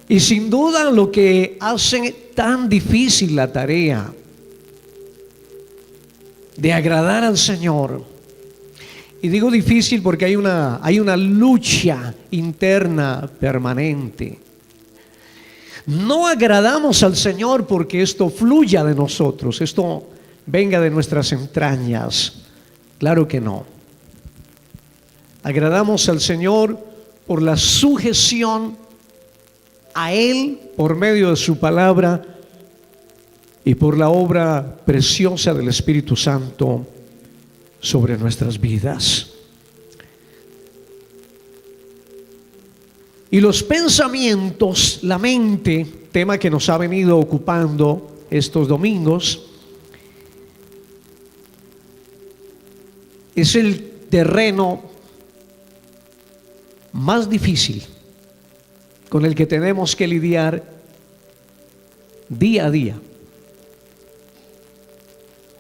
Y sin duda lo que hace tan difícil la tarea de agradar al Señor, y digo difícil porque hay una lucha interna permanente. No agradamos al Señor porque esto fluya de nosotros, esto venga de nuestras entrañas. Claro que no. Agradamos al Señor por la sujeción a Él por medio de su palabra y por la obra preciosa del Espíritu Santo sobre nuestras vidas. Y los pensamientos, la mente, tema que nos ha venido ocupando estos domingos, es el terreno más difícil con el que tenemos que lidiar día a día.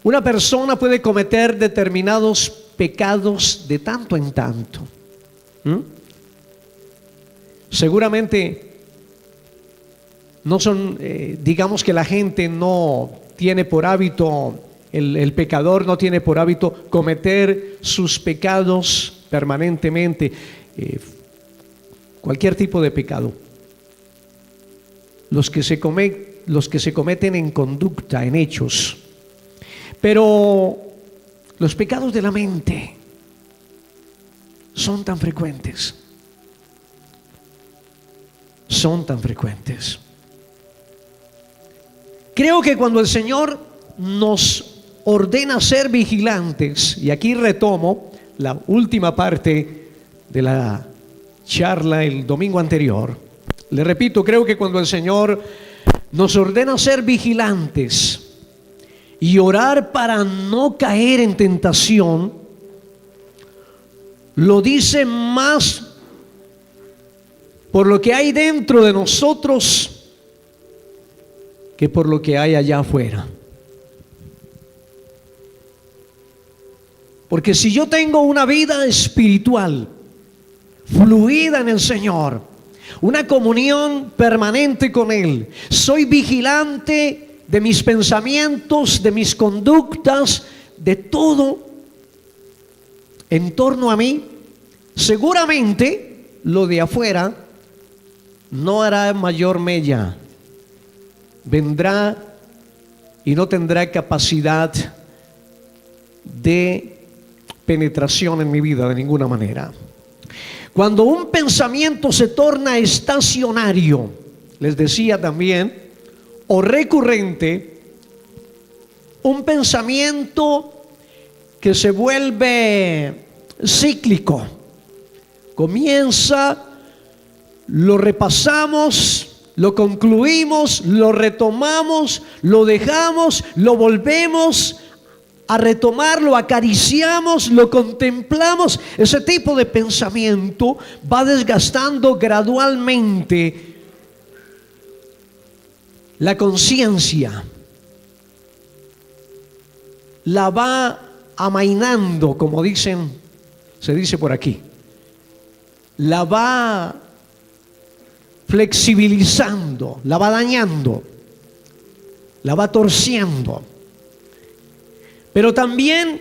Una persona puede cometer determinados pecados de tanto en tanto. Seguramente no son, digamos que la gente no tiene por hábito, el pecador no tiene por hábito cometer sus pecados permanentemente, cualquier tipo de pecado. Los que se cometen en conducta, en hechos. Pero los pecados de la mente son tan frecuentes. Son tan frecuentes. Creo que cuando el Señor nos ordena ser vigilantes, y aquí retomo la última parte de la charla el domingo anterior, le repito, creo que cuando el Señor nos ordena ser vigilantes y orar para no caer en tentación, lo dice más por lo que hay dentro de nosotros que por lo que hay allá afuera. Porque si yo tengo una vida espiritual fluida en el Señor, una comunión permanente con Él, soy vigilante de mis pensamientos, de mis conductas, de todo en torno a mí, seguramente lo de afuera no hará mayor mella, vendrá y no tendrá capacidad de penetración en mi vida de ninguna manera. Cuando un pensamiento se torna estacionario, les decía también, o recurrente, un pensamiento que se vuelve cíclico, comienza, lo repasamos, lo concluimos, lo retomamos, lo dejamos, lo volvemos a retomar, lo acariciamos, lo contemplamos. Ese tipo de pensamiento va desgastando gradualmente la conciencia, la va amainando, como se dice por aquí, la va flexibilizando, la va dañando, la va torciendo. Pero también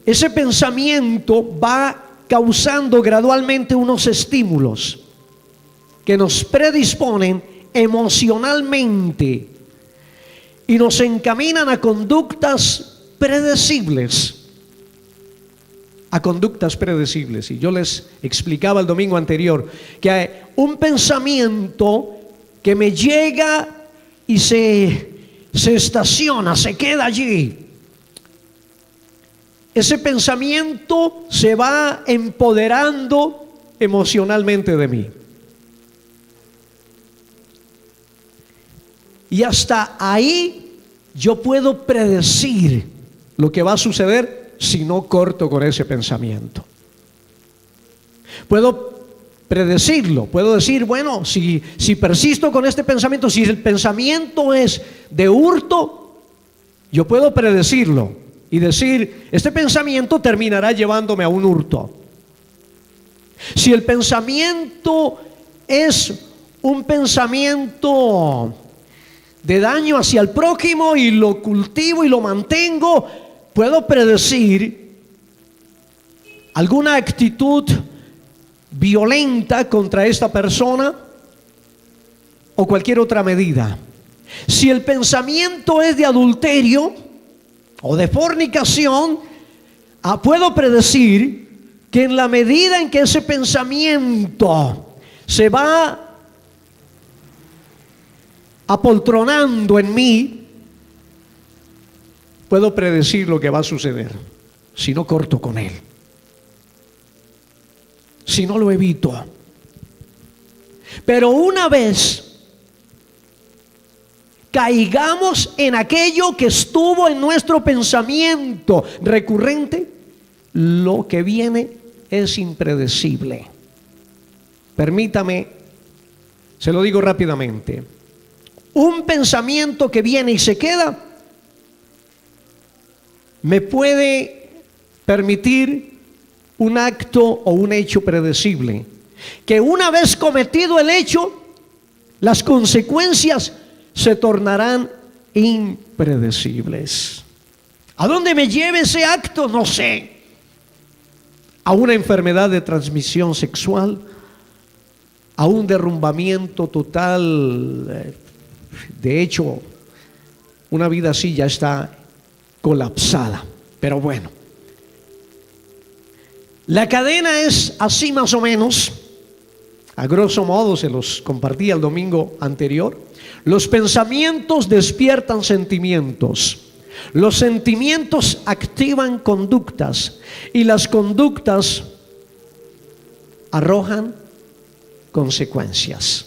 ese pensamiento va causando gradualmente unos estímulos que nos predisponen emocionalmente y nos encaminan a conductas predecibles. A conductas predecibles. Y yo les explicaba el domingo anterior que hay un pensamiento que me llega y se estaciona, se queda allí. Ese pensamiento se va empoderando emocionalmente de mí. Y hasta ahí yo puedo predecir lo que va a suceder si no corto con ese pensamiento. Puedo predecirlo, puedo decir, bueno, si persisto con este pensamiento, si el pensamiento es de hurto, yo puedo predecirlo y decir, este pensamiento terminará llevándome a un hurto. Si el pensamiento es un pensamiento de daño hacia el prójimo y lo cultivo y lo mantengo, puedo predecir alguna actitud violenta contra esta persona o cualquier otra medida. Si el pensamiento es de adulterio o de fornicación, puedo predecir que en la medida en que ese pensamiento se va apoltronando en mí, puedo predecir lo que va a suceder si no corto con él, si no lo evito. Pero una vez caigamos en aquello que estuvo en nuestro pensamiento recurrente, lo que viene es impredecible. Permítame, se lo digo rápidamente. Un pensamiento que viene y se queda me puede permitir un acto o un hecho predecible, que una vez cometido el hecho, las consecuencias se tornarán impredecibles. ¿A dónde me lleve ese acto? No sé. A una enfermedad de transmisión sexual, a un derrumbamiento total. De hecho, una vida así ya está colapsada. Pero bueno, la cadena es así más o menos. A grosso modo se los compartí el domingo anterior. Los pensamientos despiertan sentimientos. Los sentimientos activan conductas y las conductas arrojan consecuencias.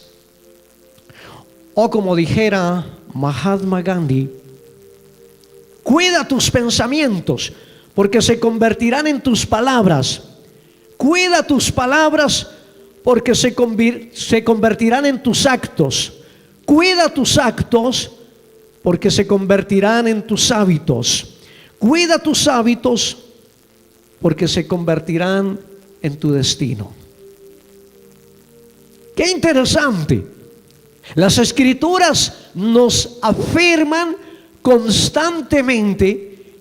O como dijera Mahatma Gandhi, cuida tus pensamientos porque se convertirán en tus palabras. Cuida tus palabras porque se convertirán en tus actos. Cuida tus actos porque se convertirán en tus hábitos. Cuida tus hábitos porque se convertirán en tu destino. ¡Qué interesante! Las Escrituras nos afirman constantemente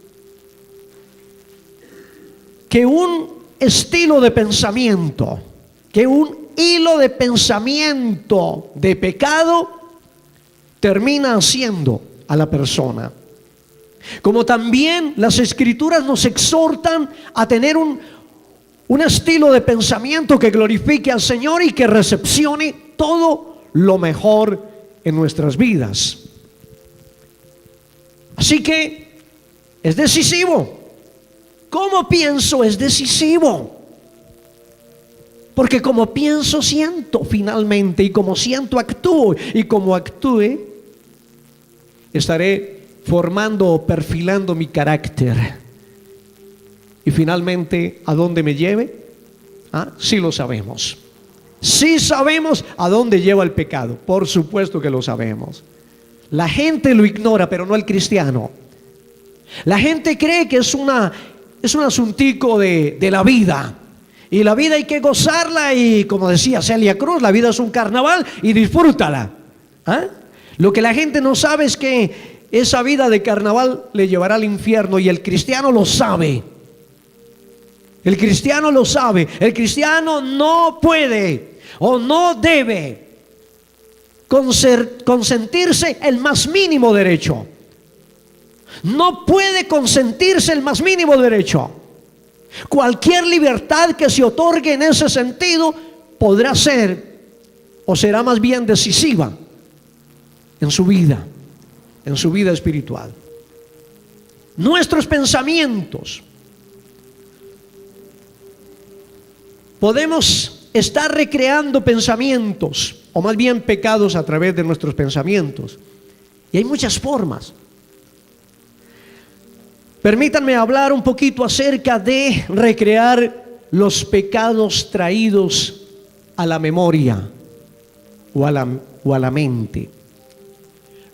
que un estilo de pensamiento, que un hilo de pensamiento de pecado termina haciendo a la persona. Como también las Escrituras nos exhortan a tener un estilo de pensamiento que glorifique al Señor y que recepcione todo lo mejor en nuestras vidas. Así que es decisivo. ¿Cómo pienso? Es decisivo. Porque como pienso, siento finalmente, y como siento, actúo, y como actúe, estaré formando o perfilando mi carácter. Y finalmente, ¿a dónde me lleve? Sí lo sabemos. Sí sabemos a dónde lleva el pecado. Por supuesto que lo sabemos. La gente lo ignora, pero no el cristiano. La gente cree que es un asuntico de la vida. Y la vida hay que gozarla, y como decía Celia Cruz, la vida es un carnaval y disfrútala. Lo que la gente no sabe es que esa vida de carnaval le llevará al infierno, y el cristiano lo sabe. El cristiano lo sabe. El cristiano no puede o no debe consentirse el más mínimo derecho. No puede consentirse el más mínimo derecho. Cualquier libertad que se otorgue en ese sentido podrá ser, o será más bien decisiva en su vida espiritual. Nuestros pensamientos, podemos estar recreando pensamientos, o más bien pecados, a través de nuestros pensamientos. Y hay muchas formas. Permítanme hablar un poquito acerca de recrear los pecados traídos a la memoria o a la mente.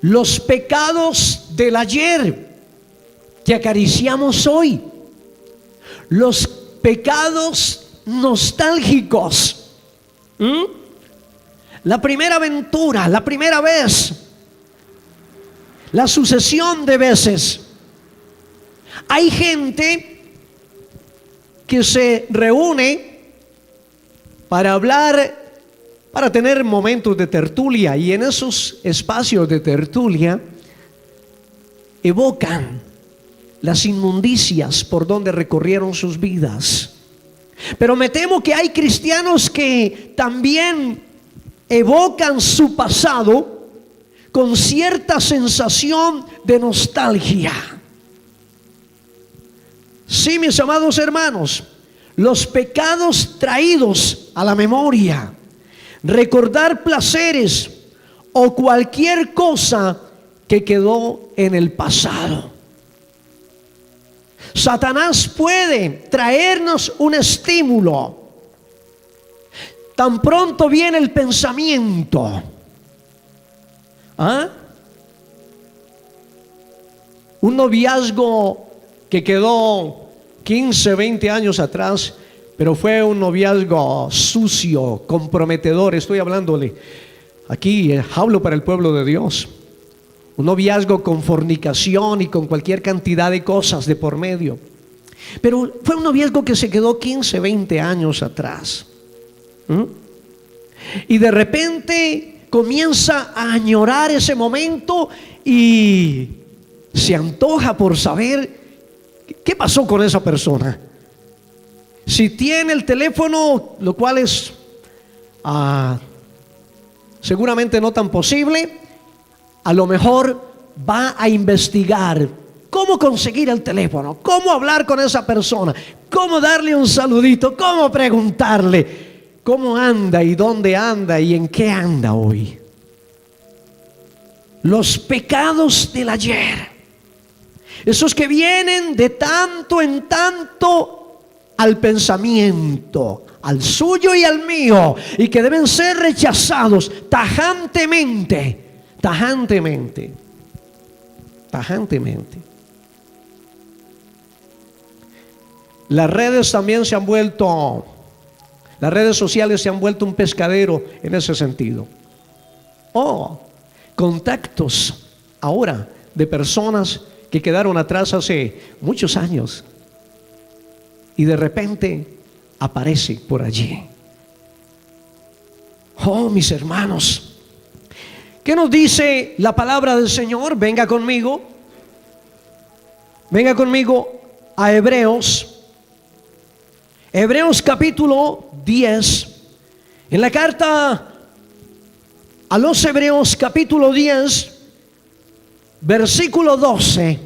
Los pecados del ayer que acariciamos hoy. Los pecados nostálgicos. la primera aventura, la primera vez, la sucesión de veces. Hay gente que se reúne para hablar, para tener momentos de tertulia, y en esos espacios de tertulia evocan las inmundicias por donde recorrieron sus vidas. Pero me temo que hay cristianos que también evocan su pasado con cierta sensación de nostalgia. Sí, mis amados hermanos, los pecados traídos a la memoria, recordar placeres o cualquier cosa que quedó en el pasado. Satanás puede traernos un estímulo. Tan pronto viene el pensamiento. Un noviazgo que quedó 15, 20 años atrás, pero fue un noviazgo sucio, comprometedor. Estoy hablándole aquí, hablo para el pueblo de Dios. Un noviazgo con fornicación y con cualquier cantidad de cosas de por medio. Pero fue un noviazgo que se quedó 15, 20 años atrás. Y de repente comienza a añorar ese momento y se antoja por saber qué pasó con esa persona. Si tiene el teléfono, lo cual es seguramente no tan posible, a lo mejor va a investigar cómo conseguir el teléfono, cómo hablar con esa persona, cómo darle un saludito, cómo preguntarle cómo anda y dónde anda y en qué anda hoy. Los pecados del ayer, esos que vienen de tanto en tanto al pensamiento, al suyo y al mío, y que deben ser rechazados tajantemente. Tajantemente. Las redes también se han vuelto, las redes sociales se han vuelto un pescadero en ese sentido. Contactos ahora de personas que quedaron atrás hace muchos años y de repente aparece por allí. Mis hermanos, ¿qué nos dice la palabra del Señor? Venga conmigo a Hebreos capítulo 10. En la carta a los Hebreos capítulo 10, versículo 12.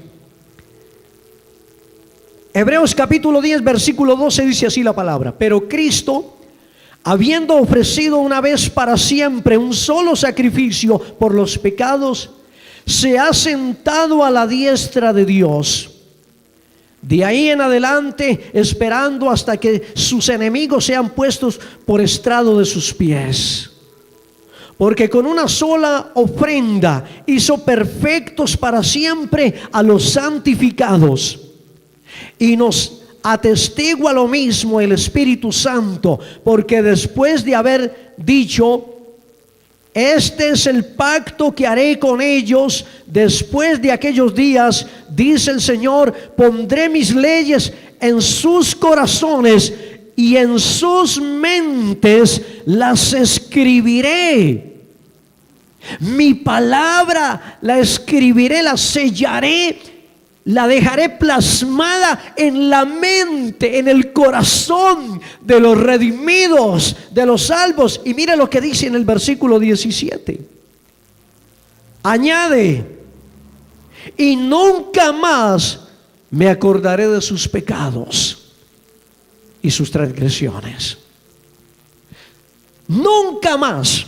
Hebreos capítulo 10, versículo 12 dice así la palabra: pero Cristo, habiendo ofrecido una vez para siempre un solo sacrificio por los pecados, se ha sentado a la diestra de Dios. De ahí en adelante, esperando hasta que sus enemigos sean puestos por estrado de sus pies. Porque con una sola ofrenda hizo perfectos para siempre a los santificados. Y nos atestigua lo mismo el Espíritu Santo, porque después de haber dicho: este es el pacto que haré con ellos después de aquellos días, dice el Señor, pondré mis leyes en sus corazones y en sus mentes las escribiré. Mi palabra la escribiré, la sellaré, la dejaré plasmada en la mente, en el corazón de los redimidos, de los salvos. Y mire lo que dice en el versículo 17. Añade: y nunca más me acordaré de sus pecados y sus transgresiones. Nunca más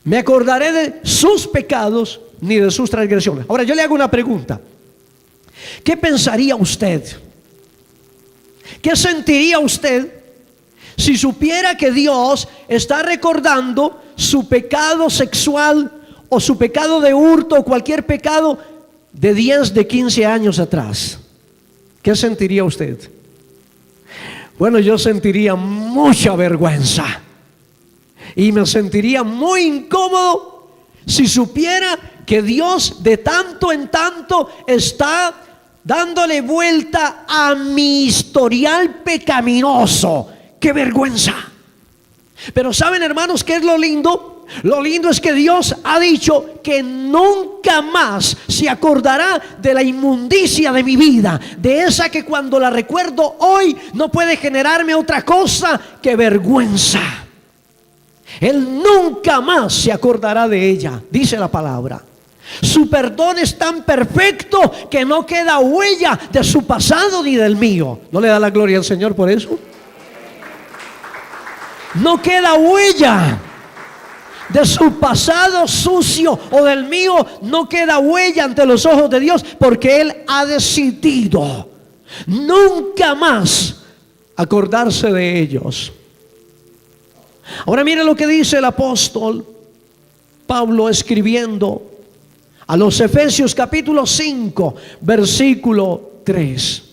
me acordaré de sus pecados ni de sus transgresiones. Ahora yo le hago una pregunta. ¿Qué pensaría usted? ¿Qué sentiría usted si supiera que Dios está recordando su pecado sexual o su pecado de hurto o cualquier pecado de 10, de 15 años atrás? ¿Qué sentiría usted? Bueno, yo sentiría mucha vergüenza. Y me sentiría muy incómodo si supiera que Dios de tanto en tanto está dándole vuelta a mi historial pecaminoso. ¡Qué vergüenza! Pero ¿saben, hermanos, qué es lo lindo? Lo lindo es que Dios ha dicho que nunca más se acordará de la inmundicia de mi vida, de esa que cuando la recuerdo hoy no puede generarme otra cosa que vergüenza. Él nunca más se acordará de ella, dice la palabra. Su perdón es tan perfecto que no queda huella de su pasado ni del mío. ¿No le da la gloria al Señor por eso? No queda huella de su pasado sucio o del mío, no queda huella ante los ojos de Dios, porque Él ha decidido nunca más acordarse de ellos. Ahora mire lo que dice el apóstol Pablo escribiendo a los Efesios capítulo 5 versículo 3.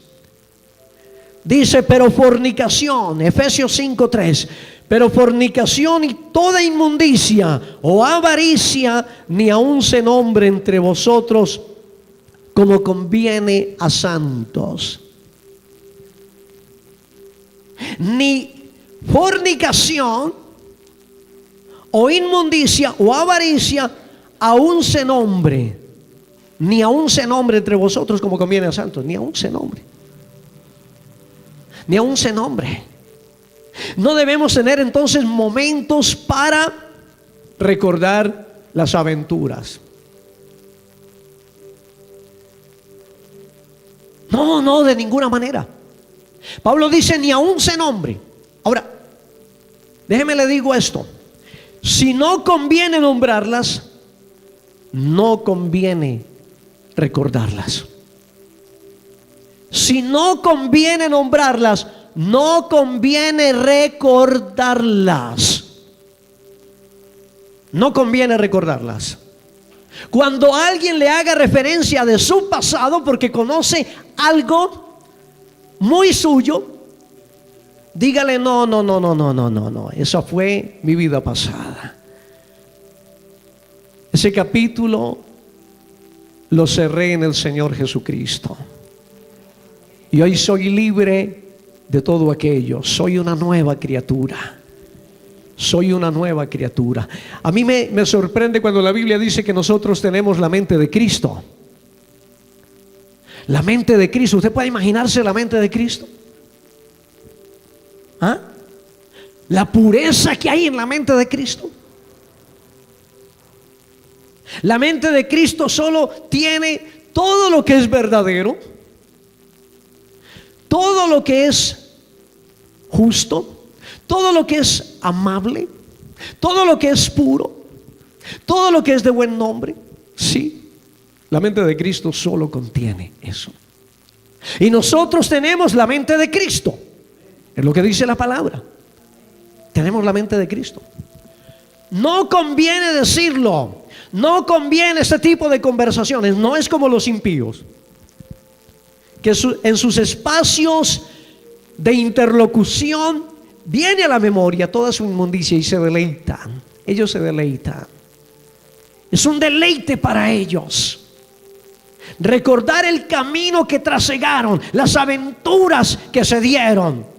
Dice, pero fornicación, Efesios 5:3, pero fornicación y toda inmundicia o avaricia ni aun se nombre entre vosotros como conviene a santos. Ni fornicación o inmundicia o avaricia aún se nombre, ni aún se nombre entre vosotros como conviene a santos, ni aún se nombre. Ni aún se nombre. No debemos tener entonces momentos para recordar las aventuras. No, de ninguna manera. Pablo dice ni aún se nombre. Ahora, déjeme le digo esto. Si no conviene nombrarlas, no conviene recordarlas. Si no conviene nombrarlas, no conviene recordarlas. No conviene recordarlas. Cuando alguien le haga referencia de su pasado porque conoce algo muy suyo, dígale no, esa fue mi vida pasada. Ese capítulo lo cerré en el Señor Jesucristo. Y hoy soy libre de todo aquello. Soy una nueva criatura. Soy una nueva criatura. A mí me sorprende cuando la Biblia dice que nosotros tenemos la mente de Cristo. La mente de Cristo. ¿Usted puede imaginarse la mente de Cristo? ¿Ah? La pureza que hay en la mente de Cristo. La mente de Cristo solo tiene todo lo que es verdadero, todo lo que es justo, todo lo que es amable, todo lo que es puro, todo lo que es de buen nombre. Sí, la mente de Cristo solo contiene eso. Y nosotros tenemos la mente de Cristo. Es lo que dice la palabra. Tenemos la mente de Cristo. No conviene decirlo. No conviene este tipo de conversaciones. No es como los impíos, que en sus espacios de interlocución viene a la memoria toda su inmundicia y se deleitan. Ellos se deleitan. Es un deleite para ellos recordar el camino que trasegaron, las aventuras que se dieron,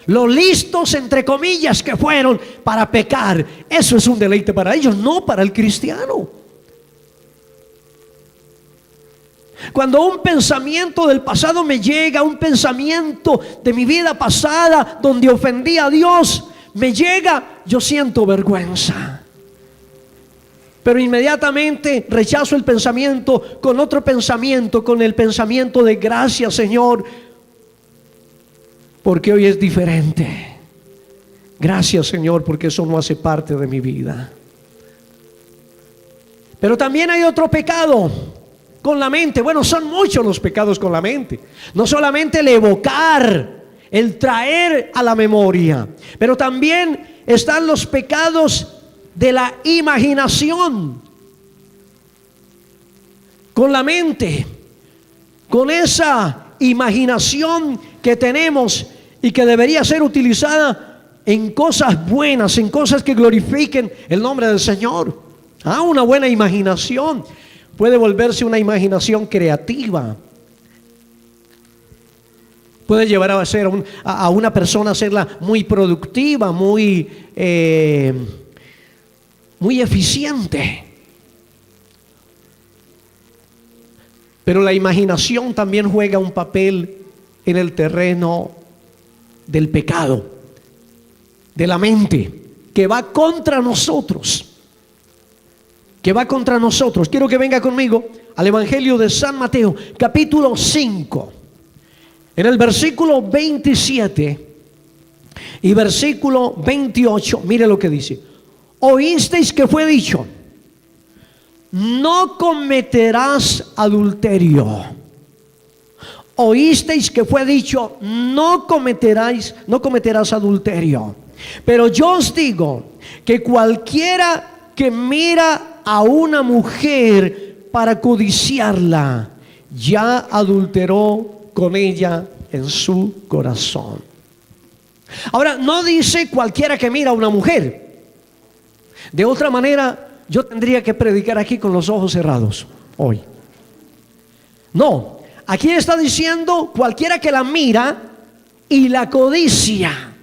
lo listos entre comillas que fueron para pecar. Eso es un deleite para ellos, no para el cristiano. Cuando un pensamiento del pasado me llega, un pensamiento de mi vida pasada donde ofendí a Dios me llega, yo siento vergüenza. Pero inmediatamente rechazo el pensamiento con otro pensamiento, con el pensamiento de gracias, Señor, porque hoy es diferente. Gracias, Señor, porque eso no hace parte de mi vida. Pero también hay otro pecado con la mente. Bueno, son muchos los pecados con la mente. No solamente el evocar, el traer a la memoria, pero también están los pecados de la imaginación. Con la mente, con esa imaginación que tenemos y que debería ser utilizada en cosas buenas, en cosas que glorifiquen el nombre del Señor. Una buena imaginación puede volverse una imaginación creativa. Puede llevar a ser a una persona a hacerla muy productiva, muy eficiente. Pero la imaginación también juega un papel en el terreno del pecado, de la mente, que va contra nosotros. Quiero que venga conmigo al Evangelio de San Mateo, capítulo 5. En el versículo 27 y versículo 28, mire lo que dice. Oísteis que fue dicho: no cometerás adulterio. Oísteis que fue dicho: no cometerás adulterio. Pero yo os digo que cualquiera que mira a una mujer para codiciarla, ya adulteró con ella en su corazón. Ahora, no dice cualquiera que mira a una mujer. De otra manera, yo tendría que predicar aquí con los ojos cerrados hoy. No, aquí está diciendo cualquiera que la mira y la codicia.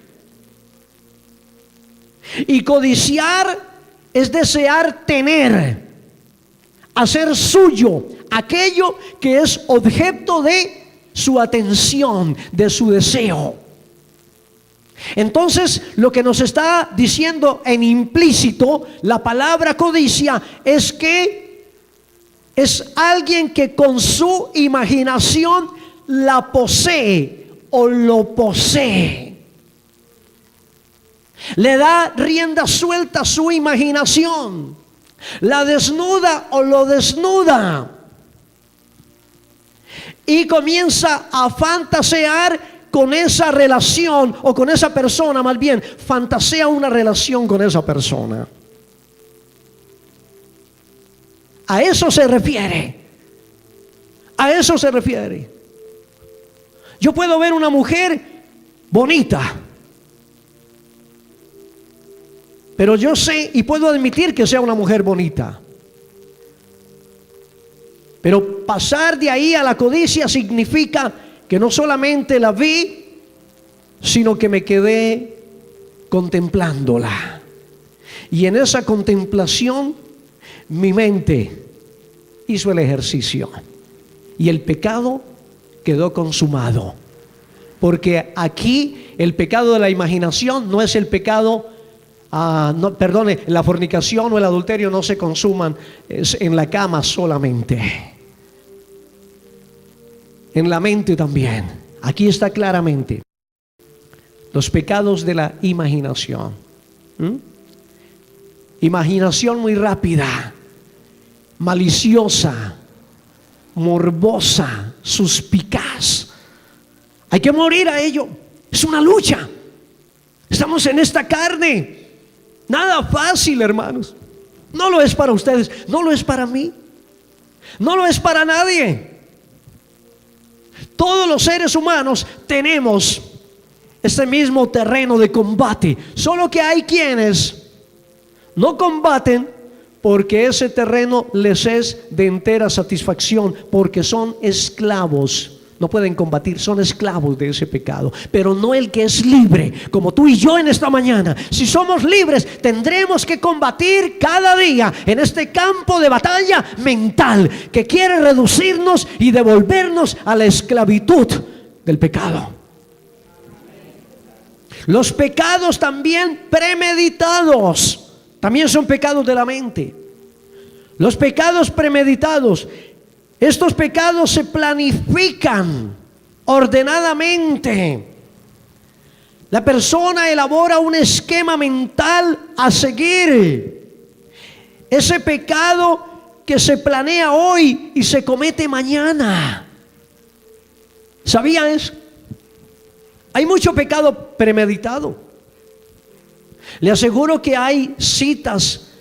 Y codiciar es desear tener, hacer suyo aquello que es objeto de su atención, de su deseo. Entonces, lo que nos está diciendo en implícito la palabra codicia es que es alguien que con su imaginación la posee o lo posee. Le da rienda suelta a su imaginación, la desnuda o lo desnuda, y comienza a fantasear con esa relación o con esa persona. Más bien, fantasea una relación con esa persona. A eso se refiere. A eso se refiere. Yo puedo ver una mujer bonita, pero yo sé y puedo admitir que sea una mujer bonita. Pero pasar de ahí a la codicia significa que no solamente la vi, sino que me quedé contemplándola. Y en esa contemplación mi mente hizo el ejercicio y el pecado quedó consumado. Porque aquí el pecado de la imaginación no es el pecado, la fornicación o el adulterio no se consuman en la cama solamente. En la mente también. Aquí está claramente los pecados de la imaginación. Imaginación muy rápida, maliciosa, morbosa, suspicaz. Hay que morir a ello. Es una lucha. Estamos en esta carne. Nada fácil, hermanos. No lo es para ustedes, no lo es para mí, no lo es para nadie. Todos los seres humanos tenemos este mismo terreno de combate, solo que hay quienes no combaten porque ese terreno les es de entera satisfacción, porque son esclavos. No pueden combatir, son esclavos de ese pecado. Pero no el que es libre, como tú y yo en esta mañana. Si somos libres, tendremos que combatir cada día en este campo de batalla mental que quiere reducirnos y devolvernos a la esclavitud del pecado. Los pecados también premeditados también son pecados de la mente. Los pecados premeditados, estos pecados se planifican ordenadamente. La persona elabora un esquema mental a seguir. Ese pecado que se planea hoy y se comete mañana. ¿Sabía eso? Hay mucho pecado premeditado. Le aseguro que hay citas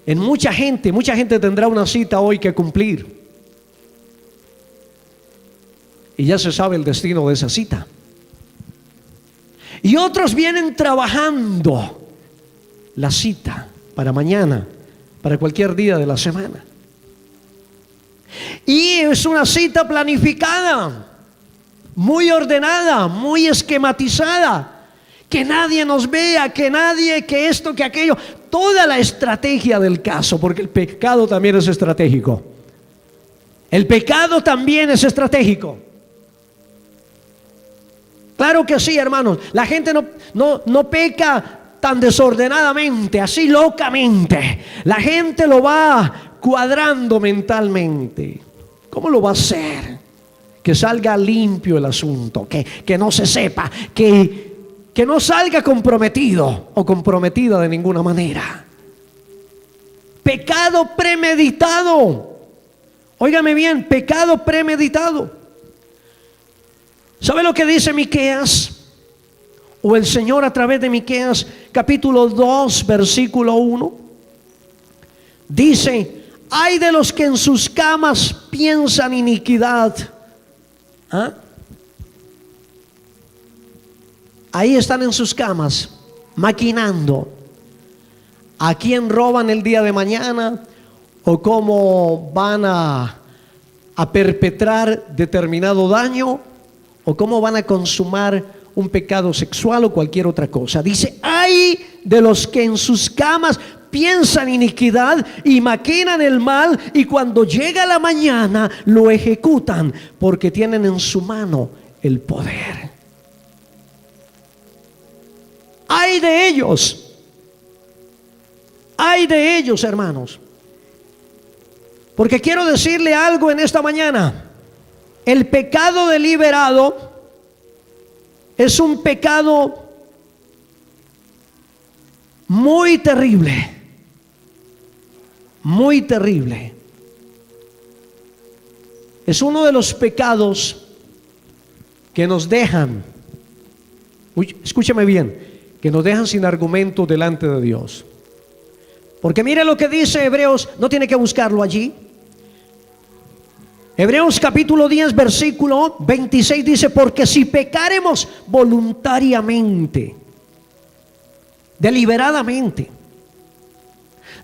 en mucha gente. Mucha gente tendrá una cita hoy que cumplir. Y ya se sabe el destino de esa cita. Y otros vienen trabajando la cita para mañana, para cualquier día de la semana. Y es una cita planificada, muy ordenada, muy esquematizada. Que nadie nos vea, que nadie, que esto, que aquello. Toda la estrategia del caso, porque el pecado también es estratégico. El pecado también es estratégico. Claro que sí, hermanos. La gente no peca tan desordenadamente, así locamente. La gente lo va cuadrando mentalmente. ¿Cómo lo va a hacer? Que salga limpio el asunto, que no se sepa, que no salga comprometido o comprometida de ninguna manera. Pecado premeditado. Óigame bien, pecado premeditado. ¿Sabe lo que dice Miqueas? O el Señor a través de Miqueas, capítulo 2, versículo 1. Dice: ay de los que en sus camas piensan iniquidad. ¿Ah? Ahí están en sus camas, maquinando a quién roban el día de mañana o cómo van a perpetrar determinado daño o cómo van a consumar un pecado sexual o cualquier otra cosa. Dice: ay de los que en sus camas piensan iniquidad y maquinan el mal, y cuando llega la mañana lo ejecutan, porque tienen en su mano el poder. Ay de ellos, hermanos, porque quiero decirle algo en esta mañana. El pecado deliberado es un pecado muy terrible, muy terrible. Es uno de los pecados que nos dejan, escúchame bien, que nos dejan sin argumento delante de Dios. Porque mire lo que dice Hebreos, no tiene que buscarlo allí. Hebreos capítulo 10, versículo 26 dice: porque si pecaremos voluntariamente, deliberadamente,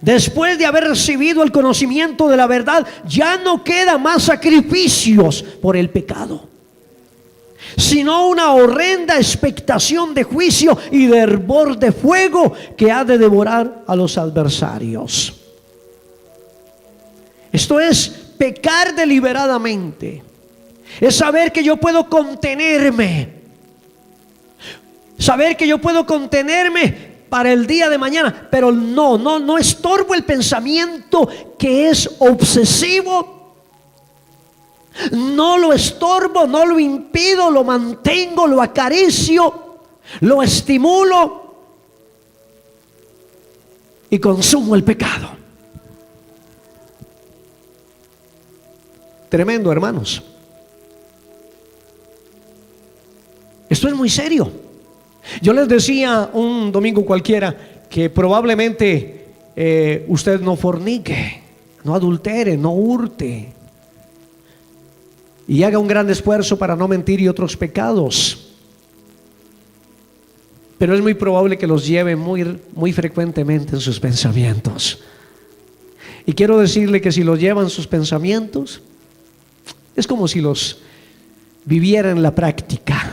después de haber recibido el conocimiento de la verdad, ya no queda más sacrificios por el pecado, sino una horrenda expectación de juicio y de hervor de fuego que ha de devorar a los adversarios. Esto es pecar deliberadamente. Es saber que yo puedo contenerme. Saber que yo puedo contenerme para el día de mañana, pero no estorbo el pensamiento que es obsesivo. No lo estorbo, no lo impido, lo mantengo, lo acaricio, lo estimulo y consumo el pecado. Tremendo, hermanos. Esto es muy serio. Yo les decía un domingo cualquiera que probablemente usted no fornique, no adultere, no hurte, y haga un gran esfuerzo para no mentir y otros pecados. Pero es muy probable que los lleve muy frecuentemente en sus pensamientos. Y quiero decirle que si los lleva en sus pensamientos, es como si los viviera en la práctica.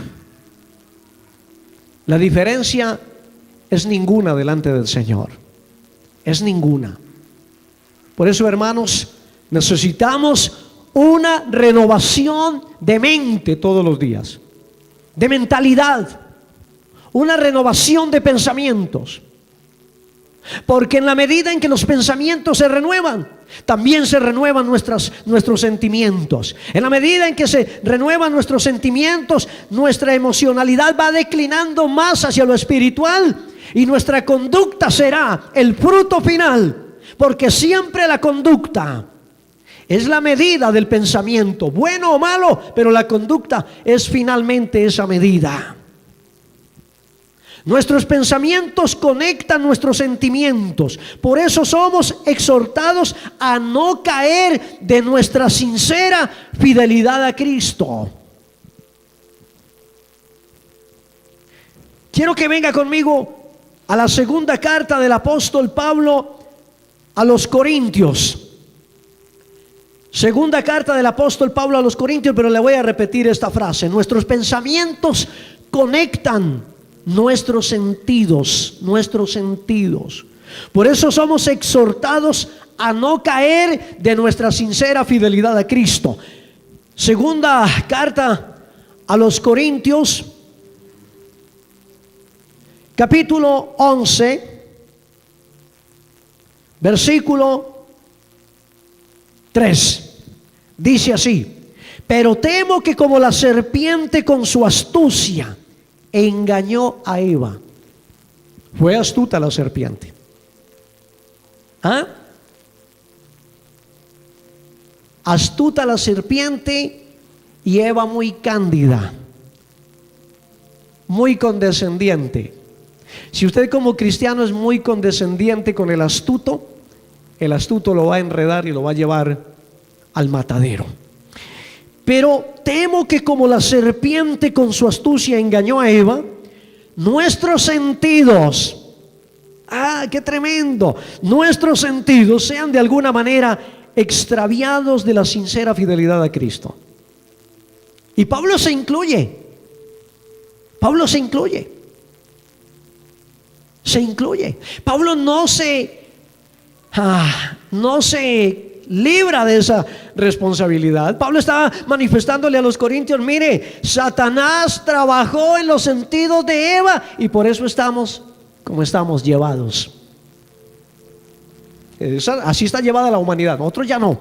La diferencia es ninguna delante del Señor. Es ninguna. Por eso, hermanos, necesitamos una renovación de mente todos los días, de mentalidad, una renovación de pensamientos. Porque en la medida en que los pensamientos se renuevan, también se renuevan nuestros sentimientos. En la medida en que se renuevan nuestros sentimientos, nuestra emocionalidad va declinando más hacia lo espiritual, y nuestra conducta será el fruto final. Porque siempre la conducta es la medida del pensamiento, bueno o malo, pero la conducta es finalmente esa medida. Nuestros pensamientos conectan nuestros sentimientos. Por eso somos exhortados a no caer de nuestra sincera fidelidad a Cristo. Quiero que venga conmigo a la segunda carta del apóstol Pablo a los Corintios. Segunda carta del apóstol Pablo a los Corintios, pero le voy a repetir esta frase. Nuestros pensamientos conectan nuestros sentidos. Por eso somos exhortados a no caer de nuestra sincera fidelidad a Cristo. Segunda carta a los Corintios, capítulo 11, versículo 3. Dice así: pero temo que como la serpiente con su astucia engañó a Eva. Fue astuta la serpiente. ¿Ah? Astuta la serpiente y Eva muy cándida, muy condescendiente. Si usted como cristiano es muy condescendiente con el astuto lo va a enredar y lo va a llevar al matadero. Pero temo que como la serpiente con su astucia engañó a Eva, nuestros sentidos, qué tremendo, nuestros sentidos sean de alguna manera extraviados de la sincera fidelidad a Cristo. Y Pablo se incluye. Pablo se incluye. Pablo no se libra de esa responsabilidad. Pablo estaba manifestándole a los corintios: mire, Satanás trabajó en los sentidos de Eva y por eso estamos como estamos llevados. Así está llevada la humanidad. Nosotros ya no.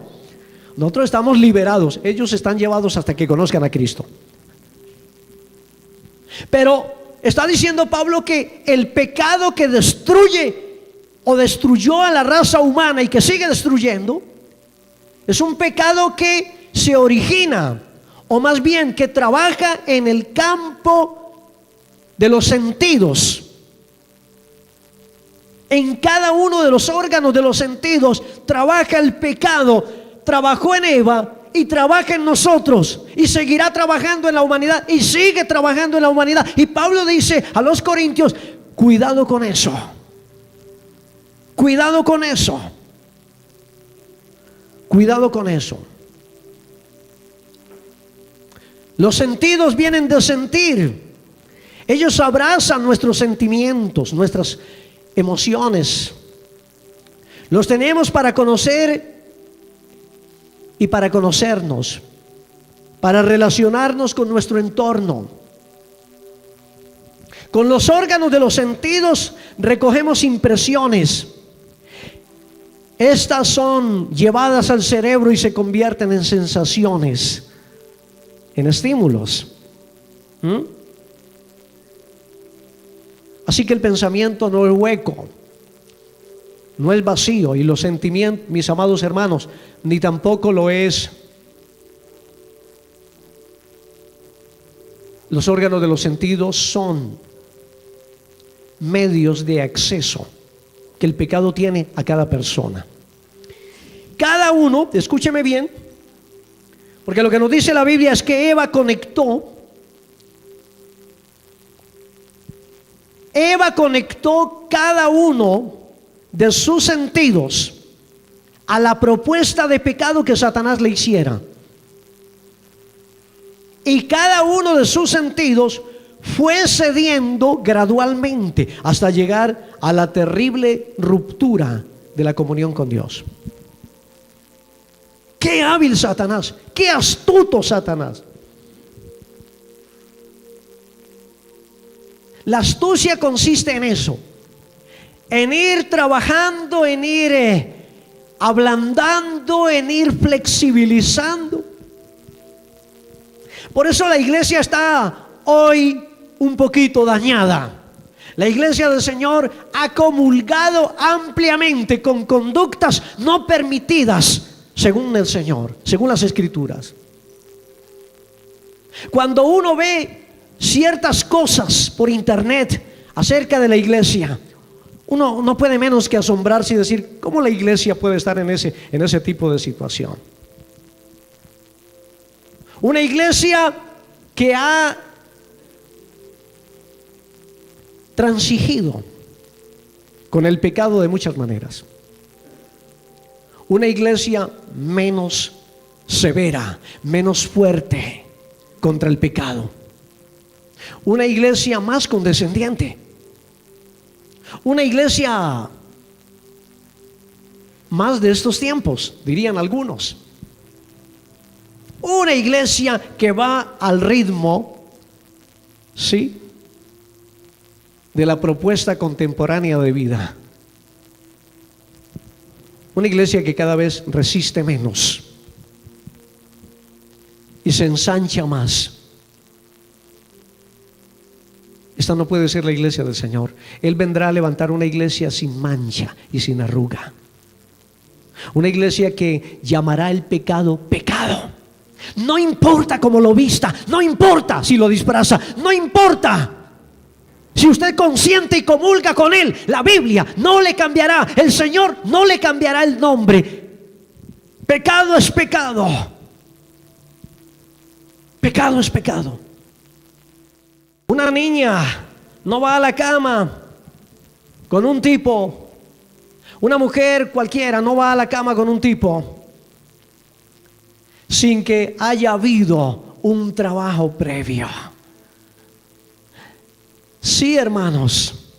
Nosotros estamos liberados. Ellos están llevados hasta que conozcan a Cristo. Pero está diciendo Pablo que el pecado que destruye o destruyó a la raza humana y que sigue destruyendo es un pecado que se origina, o más bien que trabaja en el campo de los sentidos. En cada uno de los órganos de los sentidos trabaja el pecado. Trabajó en Eva y trabaja en nosotros y seguirá trabajando en la humanidad y sigue trabajando en la humanidad. Y Pablo dice a los corintios: cuidado con eso. Cuidado con eso. Cuidado con eso. Los sentidos vienen de sentir. Ellos abrazan nuestros sentimientos, nuestras emociones. Los tenemos para conocer y para conocernos, para relacionarnos con nuestro entorno. Con los órganos de los sentidos recogemos impresiones. Estas son llevadas al cerebro y se convierten en sensaciones, en estímulos. Así que el pensamiento no es hueco, no es vacío, y los sentimientos, mis amados hermanos, ni tampoco lo es. Los órganos de los sentidos son medios de acceso que el pecado tiene a cada persona. Cada uno, escúcheme bien, porque lo que nos dice la Biblia es que Eva conectó cada uno de sus sentidos a la propuesta de pecado que Satanás le hiciera. Y cada uno de sus sentidos fue cediendo gradualmente hasta llegar a la terrible ruptura de la comunión con Dios. Qué hábil Satanás, qué astuto Satanás. La astucia consiste en eso, en ir trabajando, en ir ablandando, en ir flexibilizando. Por eso la iglesia está hoy un poquito dañada. La iglesia del Señor ha comulgado ampliamente con conductas no permitidas según el Señor, según las Escrituras. Cuando uno ve ciertas cosas por internet acerca de la iglesia, uno no puede menos que asombrarse y decir: ¿cómo la iglesia puede estar en ese tipo de situación? Una iglesia que ha transigido con el pecado de muchas maneras. Una iglesia menos severa, menos fuerte contra el pecado. Una iglesia más condescendiente. Una iglesia más de estos tiempos, dirían algunos. Una iglesia que va al ritmo, ¿sí?, de la propuesta contemporánea de vida. Una iglesia que cada vez resiste menos y se ensancha más. Esta no puede ser la iglesia del Señor. Él vendrá a levantar una iglesia sin mancha y sin arruga. Una iglesia que llamará el pecado pecado. No importa cómo lo vista, no importa si lo disfraza, no importa. Si usted consiente y comulga con él, la Biblia no le cambiará, el Señor no le cambiará el nombre. Pecado es pecado. Pecado es pecado. Una niña no va a la cama con un tipo. Una mujer cualquiera no va a la cama con un tipo sin que haya habido un trabajo previo. Sí, hermanos,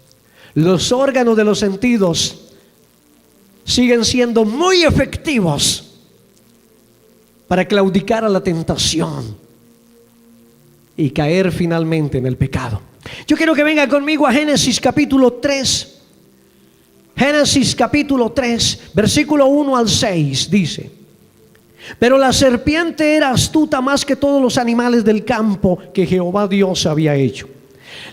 los órganos de los sentidos siguen siendo muy efectivos para claudicar a la tentación y caer finalmente en el pecado. Yo quiero que venga conmigo a Génesis capítulo 3. Génesis capítulo 3, versículo 1 al 6 dice: pero la serpiente era astuta más que todos los animales del campo que Jehová Dios había hecho,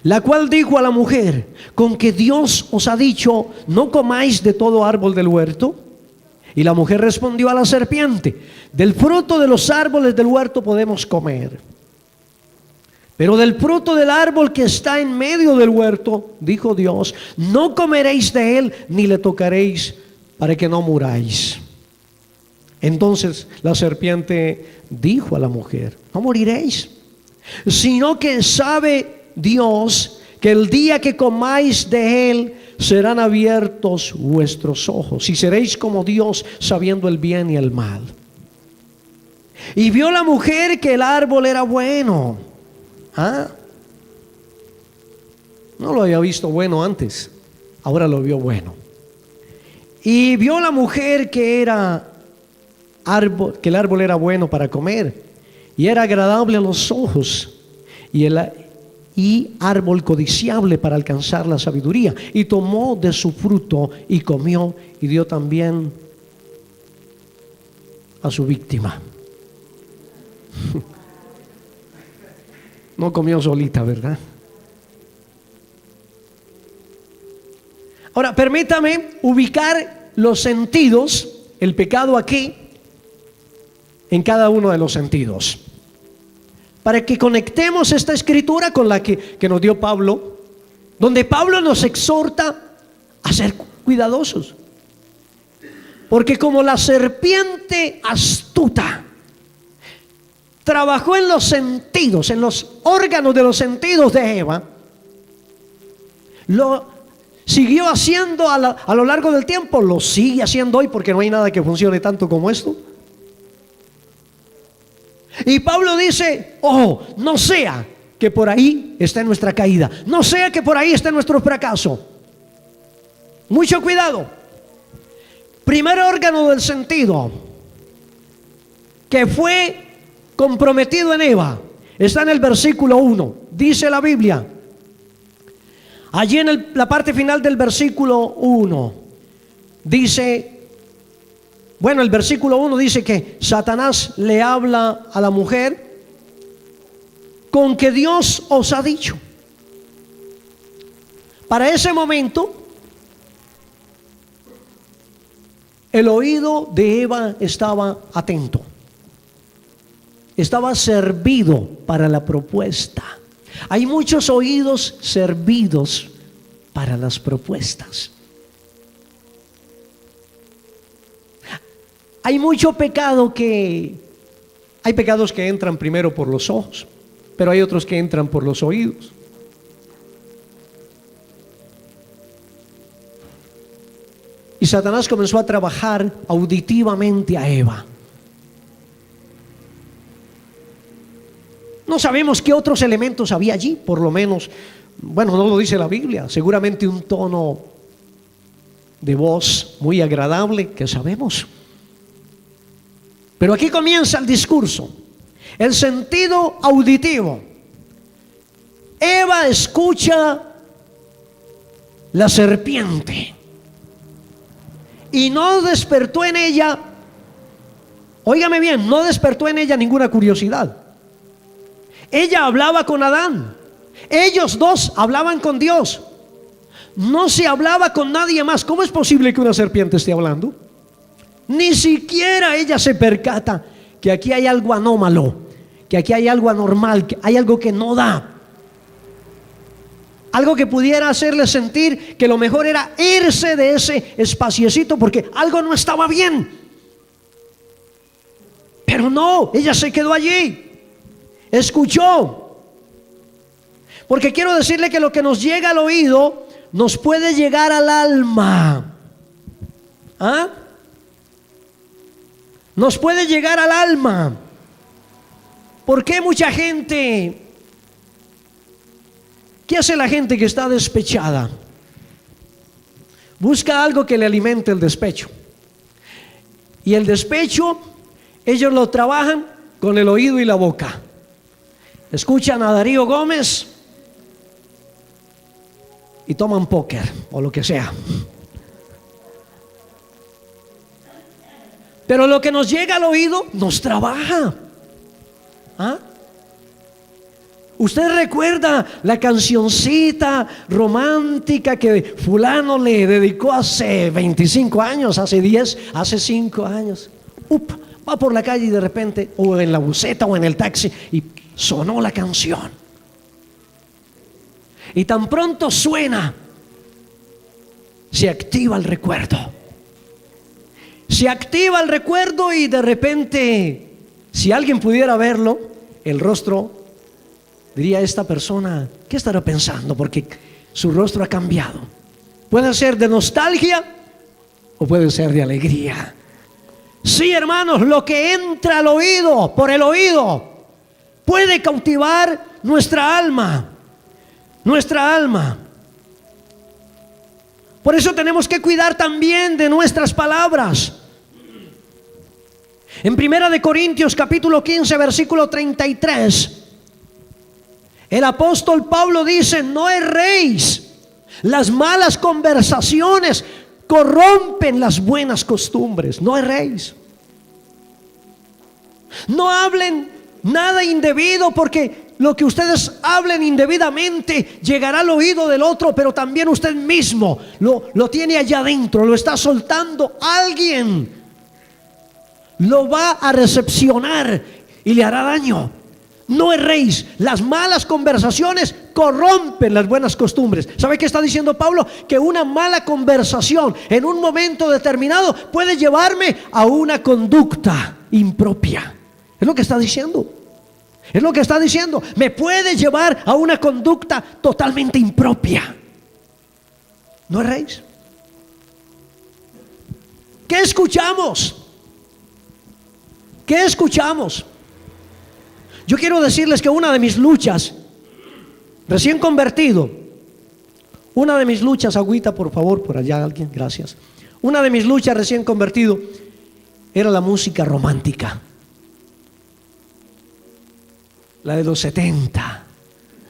la cual dijo a la mujer: ¿con que Dios os ha dicho, no comáis de todo árbol del huerto? Y la mujer respondió a la serpiente: del fruto de los árboles del huerto podemos comer, pero del fruto del árbol que está en medio del huerto, dijo Dios, no comeréis de él, ni le tocaréis, para que no muráis. Entonces la serpiente dijo a la mujer: no moriréis, sino que sabe Dios que el día que comáis de él serán abiertos vuestros ojos y seréis como Dios, sabiendo el bien y el mal. Y vio la mujer que el árbol era bueno. No lo había visto bueno antes, ahora lo vio bueno. Y vio la mujer que el árbol era bueno para comer y era agradable a los ojos y árbol codiciable para alcanzar la sabiduría, y tomó de su fruto y comió y dio también a su víctima. No comió solita, ¿verdad? Ahora, permítame ubicar los sentidos, el pecado aquí, en cada uno de los sentidos, para que conectemos esta escritura con la que nos dio Pablo, donde Pablo nos exhorta a ser cuidadosos. Porque como la serpiente astuta trabajó en los sentidos, en los órganos de los sentidos de Eva, lo siguió haciendo a lo largo del tiempo, lo sigue haciendo hoy, porque no hay nada que funcione tanto como esto. Y Pablo dice: ojo, no sea que por ahí esté nuestra caída, no sea que por ahí esté nuestro fracaso. Mucho cuidado. Primer órgano del sentido que fue comprometido en Eva está en el versículo 1. Dice la Biblia, allí en la parte final del versículo 1, dice, bueno, el versículo 1 dice que Satanás le habla a la mujer: con que Dios os ha dicho. Para ese momento, el oído de Eva estaba atento, estaba servido para la propuesta. Hay muchos oídos servidos para las propuestas. Hay mucho pecado hay pecados que entran primero por los ojos, pero hay otros que entran por los oídos. Y Satanás comenzó a trabajar auditivamente a Eva. No sabemos qué otros elementos había allí, por lo menos, bueno, no lo dice la Biblia, seguramente un tono de voz muy agradable que sabemos. Pero aquí comienza el discurso, el sentido auditivo. Eva escucha la serpiente y no despertó en ella, óigame bien, no despertó en ella ninguna curiosidad. Ella hablaba con Adán, ellos dos hablaban con Dios, no se hablaba con nadie más. ¿Cómo es posible que una serpiente esté hablando? Ni siquiera ella se percata que aquí hay algo anómalo, que aquí hay algo anormal, que hay algo que no da. Algo que pudiera hacerle sentir que lo mejor era irse de ese espaciecito porque algo no estaba bien. Pero no, ella se quedó allí, escuchó. Porque quiero decirle que lo que nos llega al oído nos puede llegar al alma. ¿Ah? Nos puede llegar al alma. ¿Por qué mucha gente? ¿Qué hace la gente que está despechada? Busca algo que le alimente el despecho. Y el despecho, ellos lo trabajan con el oído y la boca. Escuchan a Darío Gómez y toman póker o lo que sea. Pero lo que nos llega al oído nos trabaja. ¿Ah? ¿Usted recuerda la cancioncita romántica que fulano le dedicó hace 25 años, hace 10, hace 5 años? Va por la calle y de repente, o en la buseta o en el taxi, y sonó la canción. Y tan pronto suena, se activa el recuerdo. Se activa el recuerdo y de repente, si alguien pudiera verlo, el rostro, diría esta persona, ¿qué estará pensando? Porque su rostro ha cambiado. Puede ser de nostalgia o puede ser de alegría. Sí, hermanos, lo que entra al oído, por el oído, puede cautivar nuestra alma. Nuestra alma. Por eso tenemos que cuidar también de nuestras palabras. En 1 Corintios capítulo 15 versículo 33, el apóstol Pablo dice: no erréis, las malas conversaciones corrompen las buenas costumbres. No erréis. No hablen nada indebido, porque lo que ustedes hablen indebidamente llegará al oído del otro, pero también usted mismo lo tiene allá adentro, lo está soltando. Alguien lo va a recepcionar y le hará daño. No erréis, las malas conversaciones corrompen las buenas costumbres. ¿Sabe qué está diciendo Pablo? Que una mala conversación en un momento determinado puede llevarme a una conducta impropia. Es lo que está diciendo. Es lo que está diciendo. Me puede llevar a una conducta totalmente impropia. ¿No erréis? ¿Qué escuchamos? ¿Qué escuchamos? Yo quiero decirles que una de mis luchas, recién convertido, una de mis luchas, agüita por favor, por allá alguien, gracias. Una de mis luchas recién convertido era la música romántica. La de los 70,